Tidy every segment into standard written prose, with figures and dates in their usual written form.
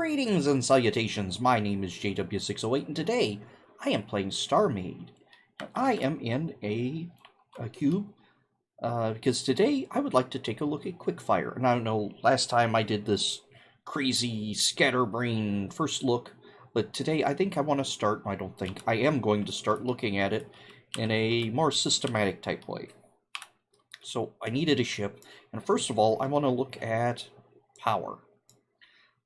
Greetings and salutations, my name is JW608 and today I am playing StarMade. I am in a cube because today I would like to take a look at QuickFire. And I don't know, last time I did this crazy scatterbrain first look, but today I think I want to start, I am going to start looking at it in a more systematic type way. So I needed a ship, and first of all I want to look at power.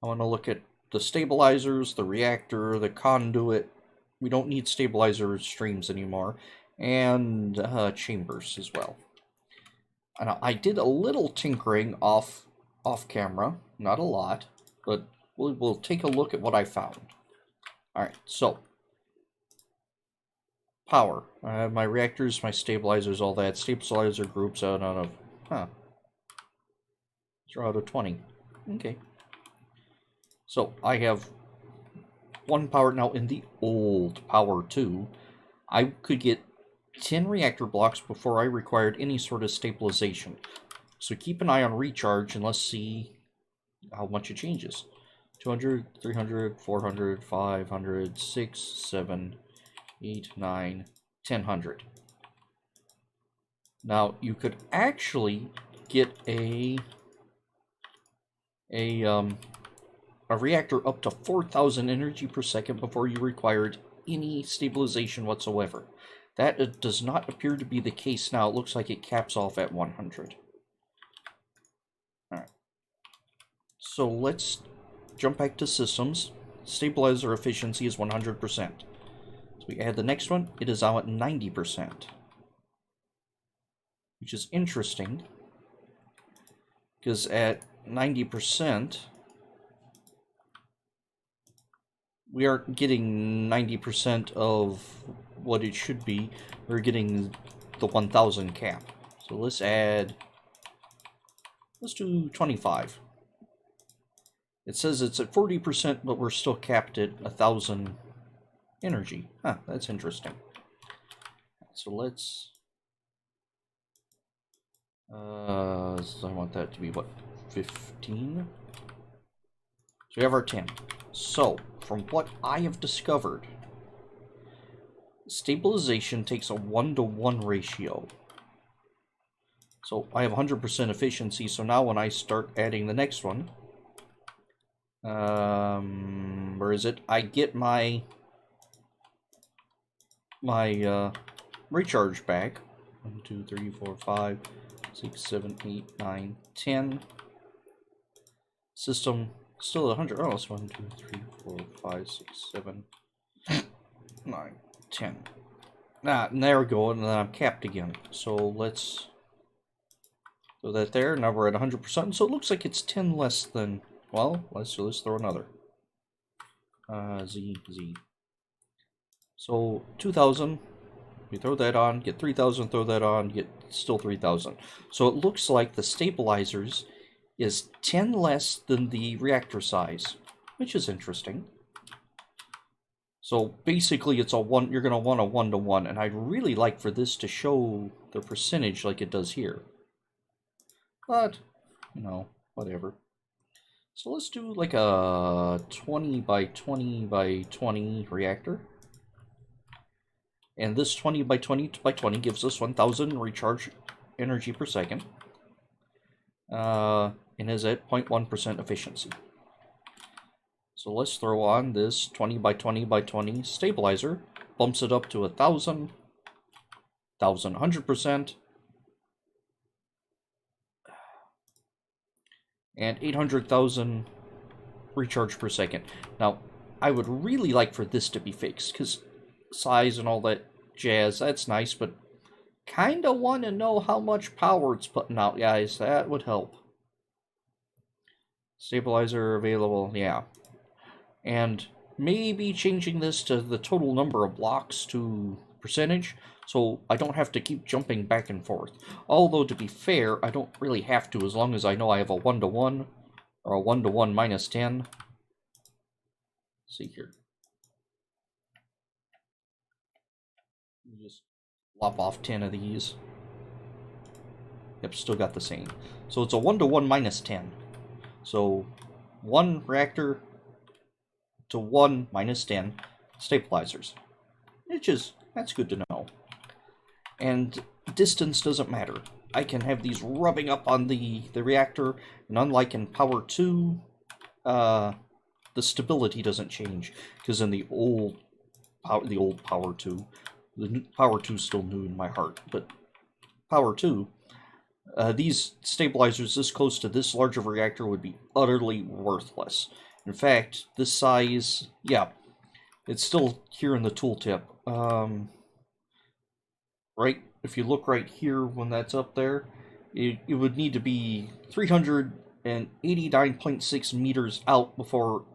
I want to look at the stabilizers, the reactor, the conduit. We don't need stabilizer streams anymore, and chambers as well. And I did a little tinkering off camera, not a lot, but we'll take a look at what I found. All right, so power. I have my reactors, my stabilizers, all that. Stabilizer groups out of 0 out of 20. Okay. So I have one power. Now in the old Power 2, I could get 10 reactor blocks before I required any sort of stabilization. So keep an eye on recharge and let's see how much it changes. 200, 300, 400, 500, 6, 7, 8, 9, 1000. Now you could actually get a reactor up to 4,000 energy per second before you required any stabilization whatsoever. That does not appear to be the case now. It looks like it caps off at 100. Alright. So let's jump back to systems. Stabilizer efficiency is 100%. So we add the next one. It is now at 90%. Which is interesting, because at 90%, we aren't getting 90% of what it should be. We're getting the 1000 cap. So let's do 25. It says it's at 40%, but we're still capped at 1000 energy. Huh, that's interesting. So let's... I want that to be, what, 15? So we have our 10. So, from what I have discovered, stabilization takes a 1-to-1 ratio. So I have 100% efficiency, so now when I start adding the next one, where is it? I get my recharge back. 1, 2, 3, 4, 5, 6, 7, 8, 9, 10. System still at 100. Oh, it's 1, 2, 3, 4, 5, 6, 7, 9, 10. And there we go, and then I'm capped again. So let's throw that there. Now we're at 100%. So it looks like it's 10 less than. Well, let's throw another. Z. So 2,000. We throw that on, get 3,000, throw that on, get still 3,000. So it looks like the stabilizers is 10 less than the reactor size, which is interesting. So basically it's a one, you're going to want a 1-to-1, and I'd really like for this to show the percentage like it does here. But, you know, whatever. So let's do like a 20 by 20 by 20 reactor. And this 20 by 20 by 20 gives us 1000 recharge energy per second. And is at 0.1% efficiency. So let's throw on this 20 by 20 by 20 stabilizer. Bumps it up to 1,000. 1,100%. And 800,000 recharge per second. Now, I would really like for this to be fixed, because size and all that jazz, that's nice, but kinda want to know how much power it's putting out, guys. That would help. Stabilizer available, yeah. And maybe changing this to the total number of blocks to percentage, so I don't have to keep jumping back and forth. Although, to be fair, I don't really have to, as long as I know I have a 1-to-1, or a 1-to-1 minus 10. Let's see here. Just lop off 10 of these. Yep, still got the same. So it's a 1-to-1 minus 10. So one reactor to 1 minus 10 stabilizers. That's good to know. And distance doesn't matter. I can have these rubbing up on the reactor, and unlike in Power 2, the stability doesn't change, because in the old Power 2, the new Power 2 is still new in my heart, but Power 2, these stabilizers this close to this large of a reactor would be utterly worthless. In fact, this size, yeah, it's still here in the tooltip. Right, if you look right here when that's up there, it would need to be 389.6 meters out before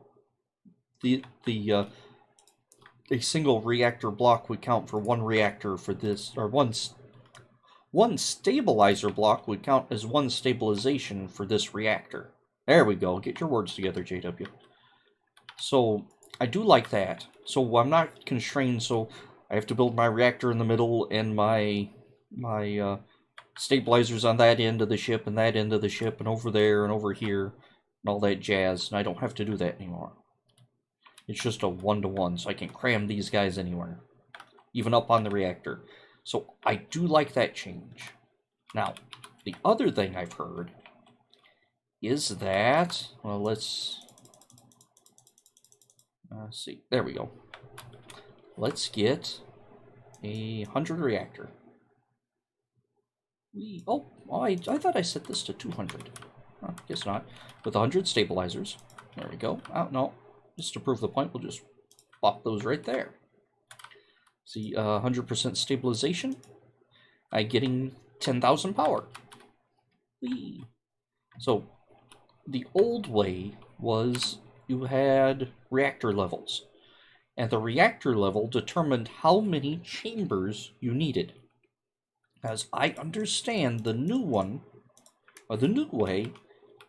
a single reactor block would count for one reactor for this, or one stabilizer block would count as one stabilization for this reactor. There we go. Get your words together, JW. So I do like that. So I'm not constrained. So I have to build my reactor in the middle and my stabilizers on that end of the ship and that end of the ship and over there and over here and all that jazz. And I don't have to do that anymore. It's just a 1-to-1, so I can cram these guys anywhere, even up on the reactor. So I do like that change. Now, the other thing I've heard is that, well, let's see. There we go. Let's get a 100 reactor. I thought I set this to 200. Oh, guess not. With 100 stabilizers. There we go. Oh, no. Just to prove the point, we'll just plop those right there. See, 100% stabilization. I'm getting 10,000 power. Whee. So, the old way was you had reactor levels. And the reactor level determined how many chambers you needed. As I understand, the new one, or the new way,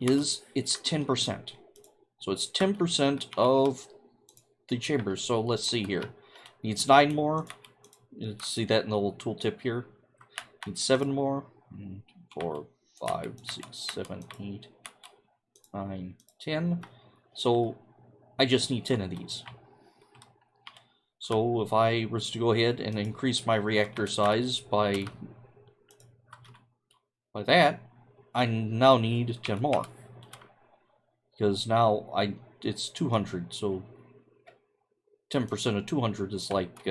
is it's 10%. So it's 10% of the chambers. So let's see here. Needs 9 more. Let's see that in the little tooltip here. Needs 7 more. 4, 5, 6, 7, 8, 9, 10. So I just need 10 of these. So if I was to go ahead and increase my reactor size by that, I now need 10 more. Because now it's 200, so 10% of 200 is like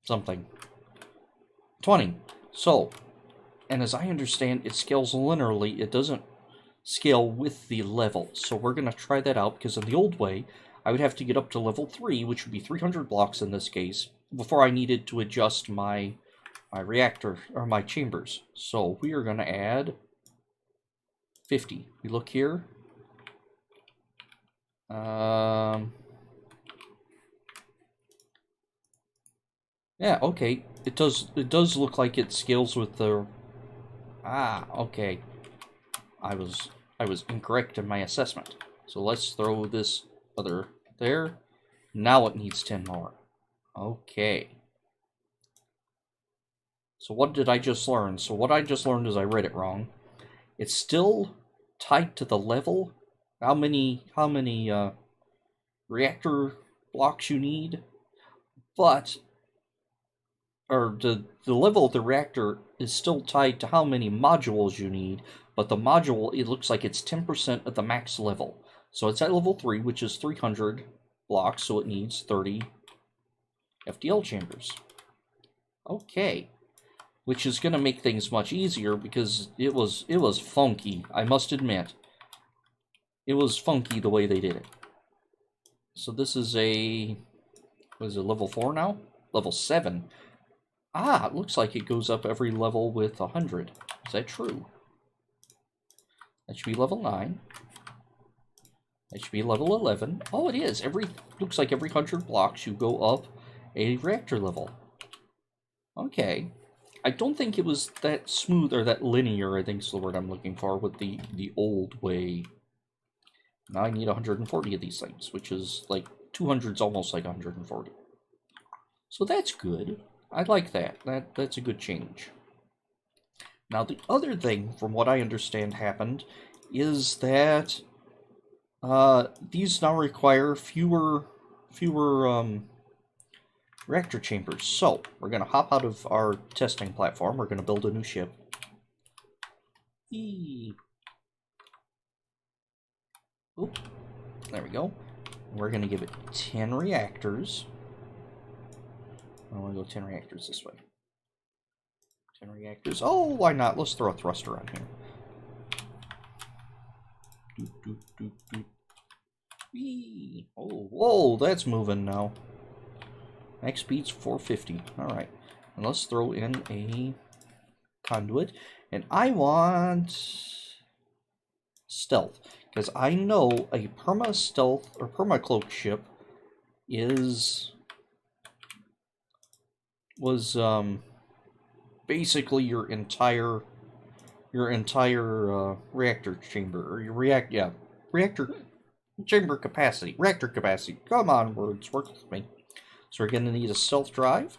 something. 20. So, and as I understand, it scales linearly. It doesn't scale with the level. So we're going to try that out, because in the old way, I would have to get up to level 3, which would be 300 blocks in this case, before I needed to adjust my reactor, or my chambers. So we are going to add 50. We look here. Yeah, okay. It does look like it scales with the... okay. I was incorrect in my assessment. So let's throw this other there. Now it needs 10 more. Okay. So what did I just learn? So what I just learned is I read it wrong. It's still tied to the level. How many reactor blocks you need, but the level of the reactor is still tied to how many modules you need, but the module, it looks like it's 10% of the max level. So it's at level 3, which is 300 blocks, so it needs 30 FDL chambers. Okay. Which is going to make things much easier, because it was funky, I must admit. It was funky the way they did it. So this is what is it, level 4 now? Level 7. It looks like it goes up every level with 100. Is that true? That should be level 9. That should be level 11. Oh, it is. Looks like every 100 blocks you go up a reactor level. Okay. I don't think it was that smooth or that linear, I think is the word I'm looking for, with the old way. Now I need 140 of these things, which is like 200's almost like 140. So that's good. I like that. That's a good change. Now the other thing, from what I understand, happened is that These now require fewer reactor chambers. So, we're going to hop out of our testing platform. We're going to build a new ship. Eee. Oop. There we go. We're going to give it 10 reactors. I want to go 10 reactors this way. 10 reactors. Oh, why not? Let's throw a thruster on here. Doop, doop, doop, doop. Whee. Oh, whoa, that's moving now. Max speed's 450. Alright. And let's throw in a conduit. And I want stealth. Because I know a perma-stealth or perma-cloak ship was basically your entire reactor chamber, or your reactor chamber capacity, reactor capacity. Come on, words, work with me. So we're gonna need a stealth drive.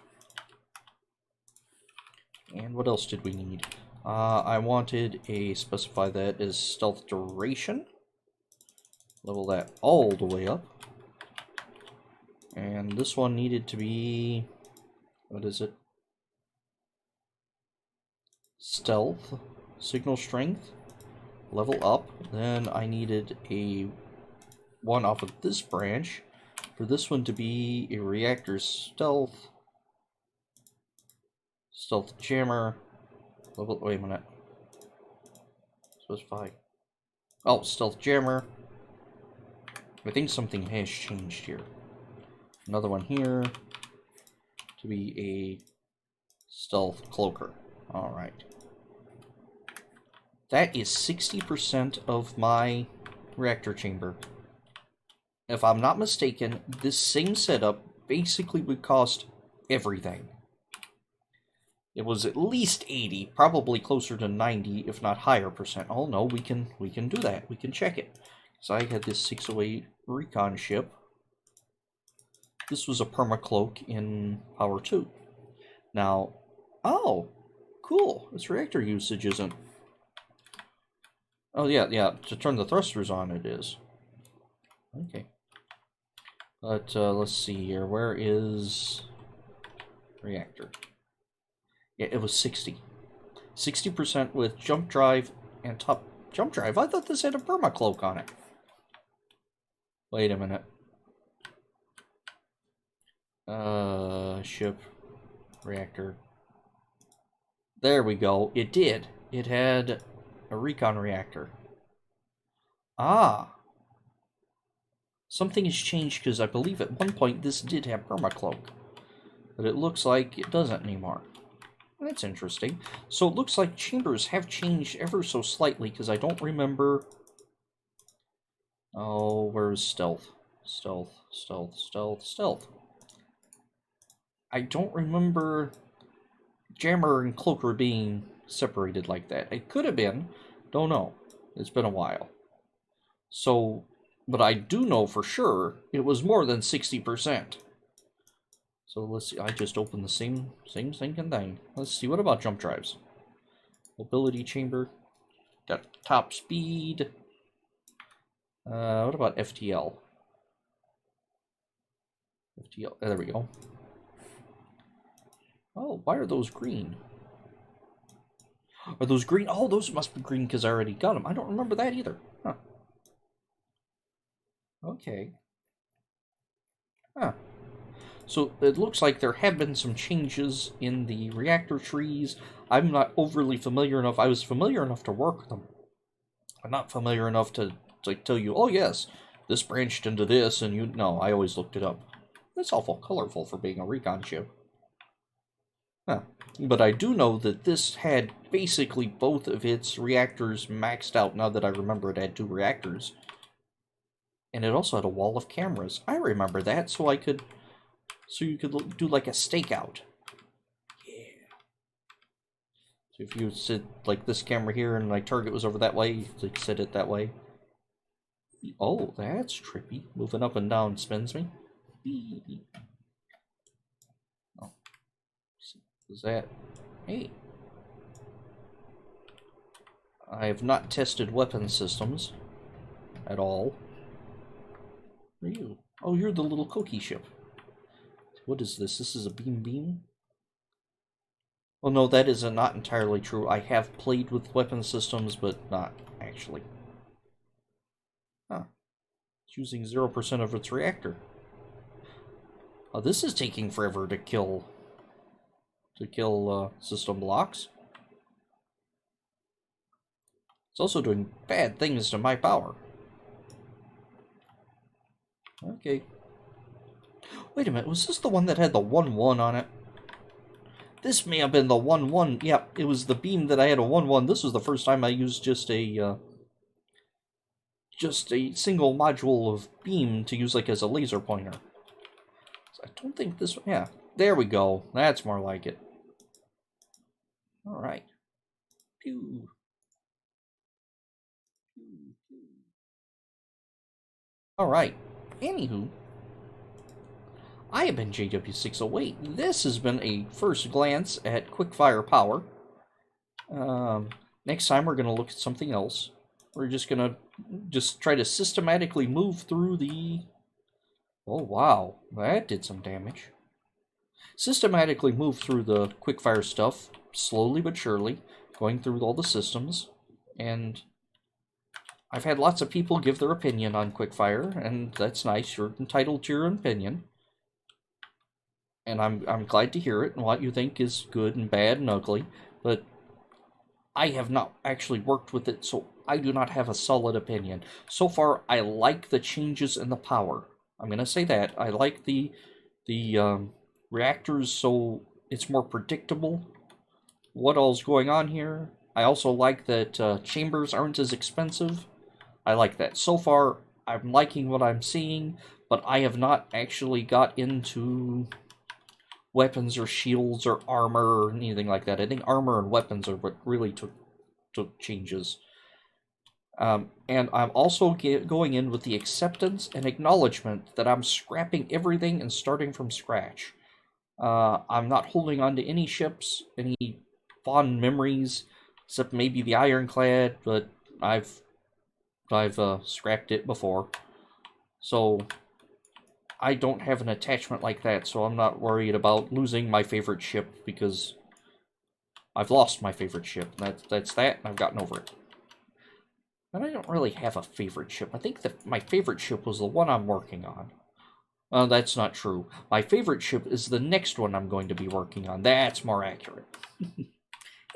And what else did we need? I wanted a specify that as stealth duration. Level that all the way up. And this one needed to be, what is it? Stealth, signal strength, level up. Then I needed a one off of this branch for this one to be a reactor stealth jammer level. Wait a minute. Specify. Oh, stealth jammer. I think something has changed here. Another one here to be a stealth cloaker. All right. That is 60% of my reactor chamber. If I'm not mistaken, this same setup basically would cost everything. It was at least 80, probably closer to 90, if not higher percent. Oh no, we can do that. We can check it. So I had this 608 recon ship. This was a perma-cloak in Power 2. Now, oh, cool. This reactor usage isn't... Oh, yeah, to turn the thrusters on it is. Okay. But, let's see here. Where is... reactor? Yeah, it was 60. 60% with jump drive and top... Jump drive? I thought this had a perma-cloak on it. Wait a minute. Ship. Reactor. There we go. It did. It had a recon reactor. Ah. Something has changed because I believe at one point this did have perma-cloak. But it looks like it doesn't anymore. That's interesting. So it looks like chambers have changed ever so slightly because I don't remember... Oh, where's stealth? Stealth. I don't remember jammer and cloaker being separated like that. It could have been. Don't know. It's been a while. So, but I do know for sure it was more than 60%. So let's see. I just opened the same thinking thing. Let's see. What about jump drives? Mobility chamber. Got top speed. What about FTL? FTL. There we go. Oh, why are those green? Are those green? Oh, those must be green because I already got them. I don't remember that either. Huh. Okay. Huh. So it looks like there have been some changes in the reactor trees. I'm not overly familiar enough. I was familiar enough to work with them. I'm not familiar enough to tell you, oh yes, this branched into this, and you... No, I always looked it up. It's awful colorful for being a recon ship. Huh. But I do know that this had basically both of its reactors maxed out, now that I remember it had 2 reactors. And it also had a wall of cameras. I remember that, so you could do like a stakeout. Yeah. So if you sit like this camera here and my target was over that way, you could set it that way. Oh, that's trippy. Moving up and down spins me. Oh. Is that... Hey. I have not tested weapon systems at all. Who are you? Oh, you're the little cookie ship. What is this? This is a beam? Oh no, that is not entirely true. I have played with weapon systems, but not actually. Huh. It's using 0% of its reactor. Oh, this is taking forever to kill system blocks. It's also doing bad things to my power. Okay. Wait a minute, was this the one that had the 1-1 on it? This may have been the 1-1. Yep, it was the beam that I had a 1-1. This was the first time I used just a single module of beam to use like as a laser pointer. So I don't think this one, yeah. There we go. That's more like it. Alright. Pew. Alright. Anywho, I have been JW608. This has been a first glance at QuickFire power. Next time we're going to look at something else. We're just going to try to systematically move through the... Oh wow, that did some damage. Systematically move through the QuickFire stuff, slowly but surely, going through all the systems. And I've had lots of people give their opinion on QuickFire, and that's nice. You're entitled to your opinion. And I'm glad to hear it, and what you think is good and bad and ugly, but I have not actually worked with it, so I do not have a solid opinion. So far, I like the changes in the power. I'm going to say that. I like the reactors, so it's more predictable what all's going on here. I also like that chambers aren't as expensive. I like that. So far, I'm liking what I'm seeing, but I have not actually got into weapons or shields or armor or anything like that. I think armor and weapons are what really took changes. And I'm also going in with the acceptance and acknowledgement that I'm scrapping everything and starting from scratch. I'm not holding on to any ships, any fond memories, except maybe the Ironclad, but I've scrapped it before. So I don't have an attachment like that, so I'm not worried about losing my favorite ship, because I've lost my favorite ship. That's that, and I've gotten over it. And I don't really have a favorite ship. I think that my favorite ship was the one I'm working on. That's not true. My favorite ship is the next one I'm going to be working on. That's more accurate.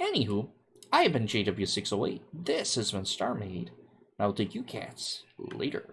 Anywho, I have been JW608. This has been StarMade. I'll take you cats later.